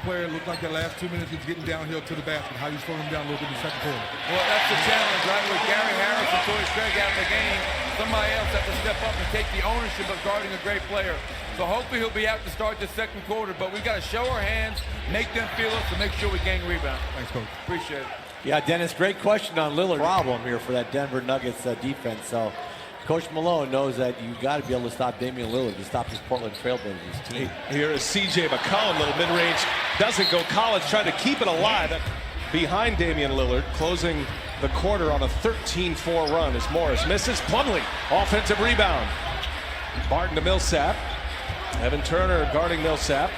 player. It looked like the last 2 minutes was getting downhill to the basket. How you slow him down a little bit in the second quarter? Well, that's the challenge, right? With Gary Harris and Torrey Craig out of the game, somebody else has to step up and take the ownership of guarding a great player. So hopefully he'll be out to start the second quarter, but we've got to show our hands, make them feel us, to make sure we gang rebound. Thanks, Coach. Appreciate it. Yeah, Dennis, great question on Lillard. Problem here for that Denver Nuggets defense. So Coach Malone knows that you got to be able to stop Damian Lillard to stop this Portland Trailblazers team. Here is C.J. McCollum, little mid-range, doesn't go. Collins trying to keep it alive behind Damian Lillard, closing the quarter on a 13-4 run as Morris misses. Plumlee, offensive rebound. Barton to Millsap. Evan Turner guarding Millsap.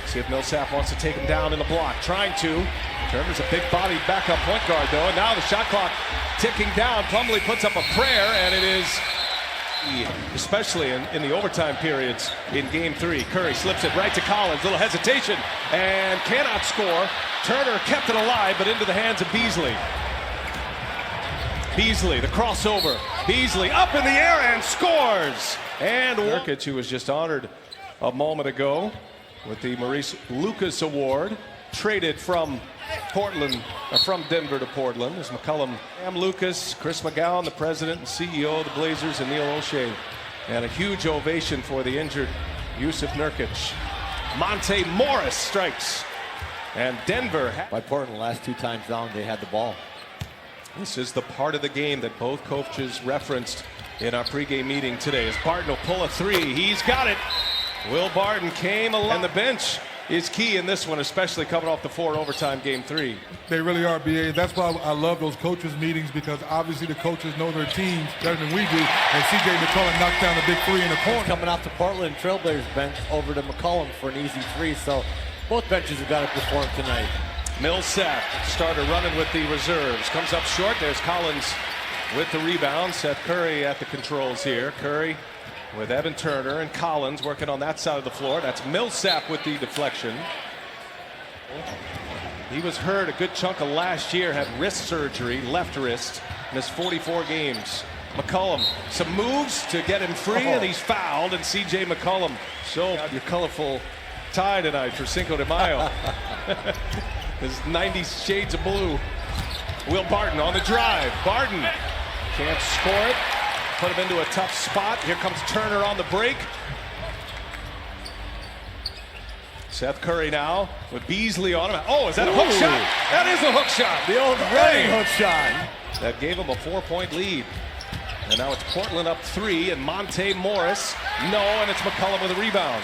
See if Millsap wants to take him down in the block. Trying to. Turner's a big-bodied backup point guard, though. And now the shot clock ticking down. Plumlee puts up a prayer, and it is, especially in the overtime periods in Game 3. Curry slips it right to Collins. Little hesitation, and cannot score. Turner kept it alive, but into the hands of Beasley. Beasley, the crossover. Beasley up in the air and scores. And Nurkic, who was just honored a moment ago with the Maurice Lucas Award, traded from Denver to Portland, as McCollum, Sam Lucas, Chris McGowan, the president and CEO of the Blazers, and Neil O'Shea. And a huge ovation for the injured Yusuf Nurkic. Monte Morris strikes. And Denver. By Portland, the last 2 times down, they had the ball. This is the part of the game that both coaches referenced in our pregame meeting today. As Barton will pull a 3. He's got it. Will Barton came along. And the bench is key in this one, especially coming off the 4 overtime Game 3. They really are, B.A. That's why I love those coaches' meetings, because obviously the coaches know their teams better than we do. And C.J. McCollum knocked down a big 3 in the corner. Coming off the Portland Trailblazers bench over to McCollum for an easy 3. So both benches have got to perform tonight. Millsap, starter running with the reserves. Comes up short. There's Collins with the rebound. Seth Curry at the controls here. Curry with Evan Turner and Collins working on that side of the floor. That's Millsap with the deflection. He was hurt a good chunk of last year, had wrist surgery, left wrist, missed 44 games. McCollum, some moves to get him free, and he's fouled, and C.J. McCollum. So your colorful tie tonight for Cinco de Mayo. There's 90 shades of blue. Will Barton on the drive. Barton can't score it. Put him into a tough spot. Here comes Turner on the break. Seth Curry now with Beasley on him. Oh, is that a hook shot? That is a hook shot. The old running hook shot. That gave him a 4-point lead. And now it's Portland up 3, and Monte Morris. No, and it's McCollum with a rebound.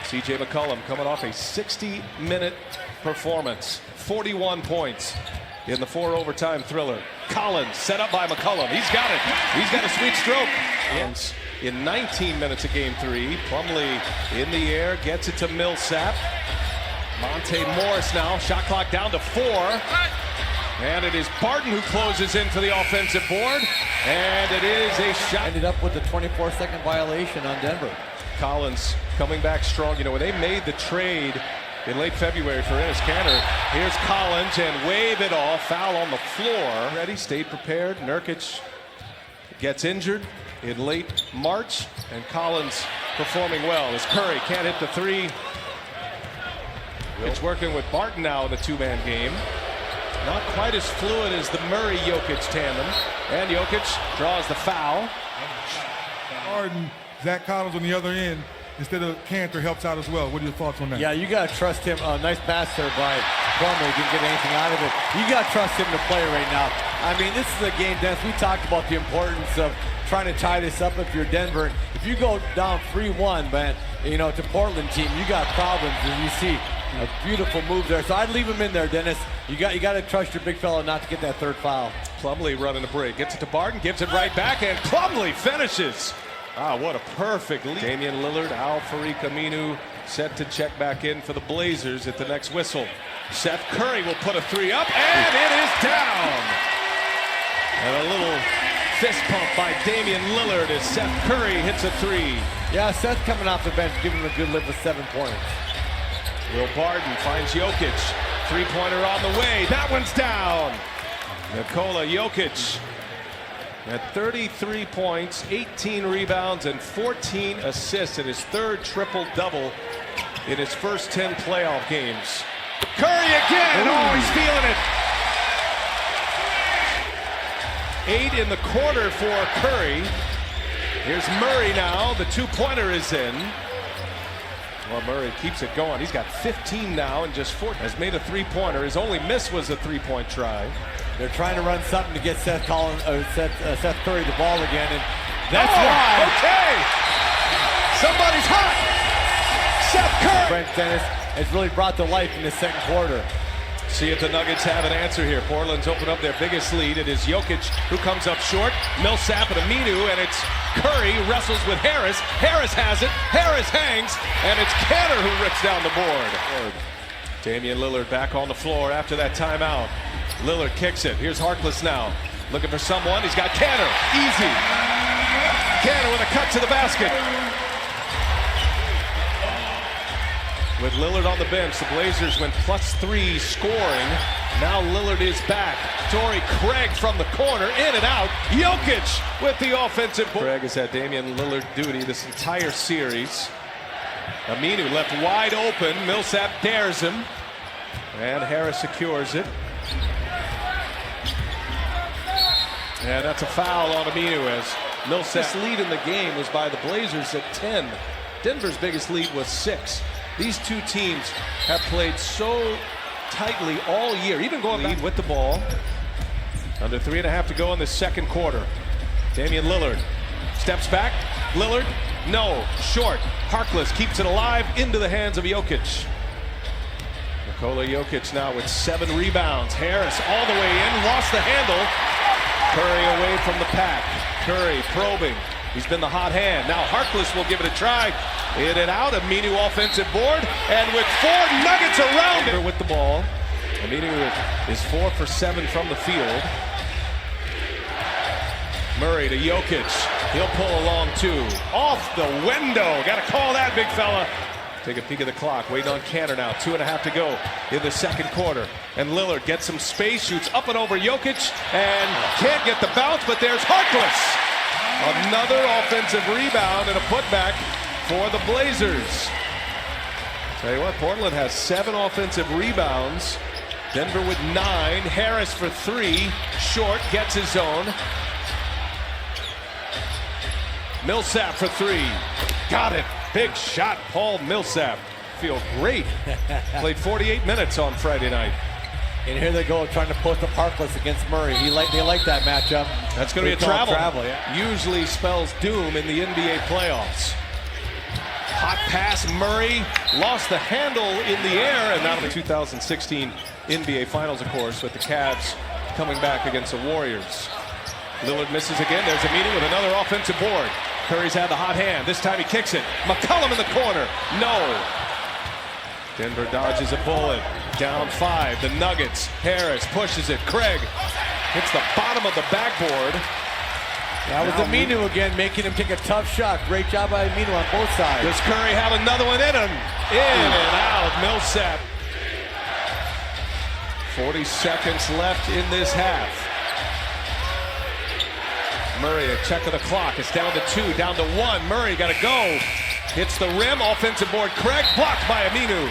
C.J. McCollum coming off a 60-minute performance. 41 points in the 4 overtime thriller. Collins set up by McCollum. He's got it. He's got a sweet stroke. And in 19 minutes of Game 3, Plumlee in the air, gets it to Millsap. Monte Morris now, shot clock down to 4. And it is Barton who closes into the offensive board. And it is a shot. Ended up with a 24-second violation on Denver. Collins coming back strong. You know, when they made the trade in late February for Enes Kanter, here's Collins and wave it off. Foul on the floor. Ready, stayed prepared. Nurkic gets injured in late March, and Collins performing well as Curry can't hit the 3. It's working with Barton now in the 2-man game. Not quite as fluid as the Murray-Jokic tandem. And Jokic draws the foul. Barton, Zach Collins on the other end, instead of Kanter, helps out as well. What are your thoughts on that? Yeah, you got to trust him. Nice pass there by Plumlee. Didn't get anything out of it. You got to trust him to play right now. I mean, this is a game, Dennis. We talked about the importance of trying to tie this up if you're Denver. If you go down 3-1, man, you know, to Portland team, you got problems. And you see a beautiful move there. So I'd leave him in there, Dennis. You got to trust your big fella not to get that 3rd foul. Plumlee running the break. Gets it to Barton, gives it right back, and Plumlee finishes. Ah, what a perfect lead. Damian Lillard, Al-Farouq Aminu set to check back in for the Blazers at the next whistle. Seth Curry will put a 3 up, and it is down. And a little fist pump by Damian Lillard as Seth Curry hits a 3. Yeah, Seth coming off the bench, giving him a good lift with 7 points. Will Barton finds Jokic. 3-pointer on the way. That one's down. Nikola Jokic at 33 points, 18 rebounds, and 14 assists in his 3rd triple-double in his first 10 playoff games. Curry again. Oh, he's feeling it. 8 in the quarter for Curry. Here's Murray now. The two-pointer is in. Well, Murray keeps it going. He's got 15 now and just 4. Has made a three-pointer. His only miss was a three-point try. They're trying to run something to get Seth Curry the ball again, and that's why. Okay. Somebody's hot. Seth Curry. Brent Dennis has really brought to life in the second quarter. See if the Nuggets have an answer here. Portland's opened up their biggest lead. It is Jokic who comes up short. Millsap and Aminu, and it's Curry wrestles with Harris. Harris has it. Harris hangs, and it's Canner who rips down the board. Damian Lillard back on the floor after that timeout. Lillard kicks it. Here's Harkless now. Looking for someone. He's got Canner. Easy. Canner with a cut to the basket. With Lillard on the bench, the Blazers went +3 scoring. Now Lillard is back. Torrey Craig from the corner, in and out. Jokic with the offensive. Craig has had Damian Lillard duty this entire series. Aminu left wide open. Millsap dares him. And Harris secures it. And that's a foul on Aminu as Millsap's lead in the game was by the Blazers at 10. Denver's biggest lead was 6. These two teams have played so tightly all year, even going lead with the ball. Under 3.5 to go in the second quarter. Damian Lillard steps back. Lillard, no, short. Harkless keeps it alive into the hands of Jokic. Nikola Jokic now with 7 rebounds. Harris all the way in, lost the handle. Curry away from the pack. Curry probing. He's been the hot hand. Now Harkless will give it a try. In and out. Aminu offensive board. And with 4 Nuggets around it with the ball. Aminu is 4 for 7 from the field. Murray to Jokic. He'll pull along 2. Off the window. Got to call that, big fella. Take a peek at the clock. Waiting on Canner now. 2.5 to go in the second quarter. And Lillard gets some space. Shoots up and over Jokic. And can't get the bounce, but there's Harkless. Another offensive rebound and a putback for the Blazers. Tell you what, Portland has 7 offensive rebounds. Denver with 9. Harris for 3. Short, gets his own. Millsap for 3. Got it. Big shot, Paul Millsap. Feel great. Played 48 minutes on Friday night. And here they go trying to post up Harkless against Murray. They like that matchup. That's going to be a travel. Yeah. Usually spells doom in the NBA playoffs. Hot pass, Murray lost the handle in the air, and now the 2016 NBA Finals, of course, with the Cavs coming back against the Warriors. Lillard misses again. There's Aminu with another offensive board. Curry's had the hot hand. This time he kicks it. McCollum in the corner. No. Denver dodges a bullet. Down 5. The Nuggets. Harris pushes it. Craig hits the bottom of the backboard. That was Aminu again, making him take a tough shot. Great job by Aminu on both sides. Does Curry have another one in him? In and out. Millsap. 40 seconds left in this half. Murray, a check of the clock. It's down to 2, down to 1. Murray got to go. Hits the rim. Offensive board. Craig blocked by Aminu.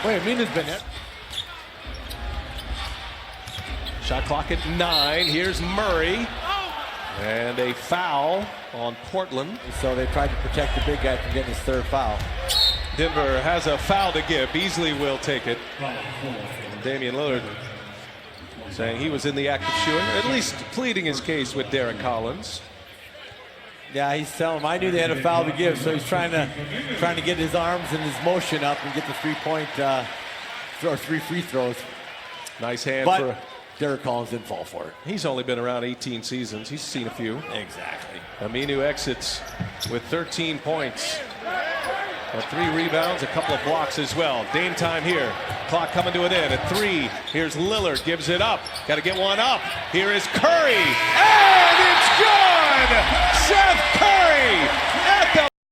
Wait, Aminu's been hit. Shot clock at 9. Here's Murray. And a foul on Portland. So they tried to protect the big guy from getting his 3rd foul. Denver has a foul to give. Beasley will take it. And Damian Lillard saying he was in the act of shooting, or at least pleading his case with Derek Collins. Yeah, he's telling him, I knew they had a foul to give, so he's trying to get his arms and his motion up and get the 3-point or 3 free throws. Nice hand but Derek Collins didn't fall for it. He's only been around 18 seasons. He's seen a few. Exactly. Aminu exits with 13 points. 3 rebounds, a couple of blocks as well. Dame time here. Clock coming to an end at 3. Here's Lillard, gives it up. Got to get one up. Here is Curry, and it's good! Seth Curry at the